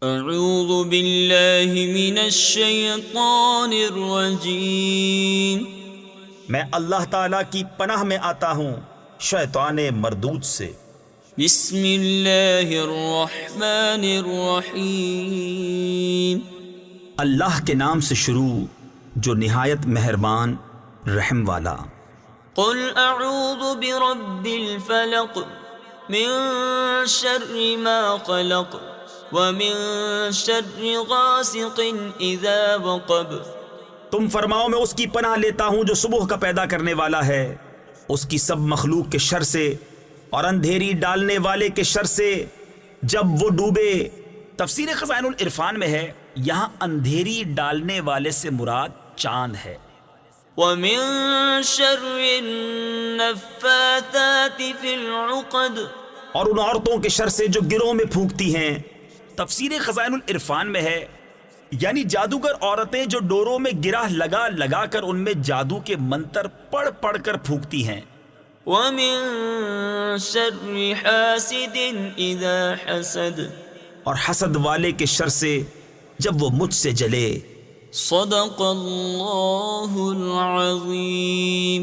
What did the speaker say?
اعوذ باللہ من الشیطان الرجیم، میں اللہ تعالیٰ کی پناہ میں آتا ہوں شیطان مردود سے۔ بسم اللہ الرحمن الرحیم، اللہ کے نام سے شروع جو نہایت مہربان رحم والا۔ قل اعوذ برب الفلق من شر ما خلق ومن شر غاسق اذا وقب۔ تم فرماؤ میں اس کی پناہ لیتا ہوں جو صبح کا پیدا کرنے والا ہے، اس کی سب مخلوق کے شر سے اور اندھیری ڈالنے والے کے شر سے جب وہ ڈوبے۔ تفسیر خزائن العرفان میں ہے یہاں اندھیری ڈالنے والے سے مراد چاند ہے۔ ومن شر النفاثات في العقد، اور ان عورتوں کے شر سے جو گروہ میں پھونکتی ہیں۔ تفسیر خزائن العرفان میں ہے یعنی جادوگر عورتیں جو ڈوروں میں گرہ لگا لگا کر ان میں جادو کے منتر پڑھ پڑھ کر پھونکتی ہیں۔ ومن شر حاسد اذا حسد، اور حسد والے کے شر سے جب وہ مجھ سے جلے۔ صدق اللہ العظیم۔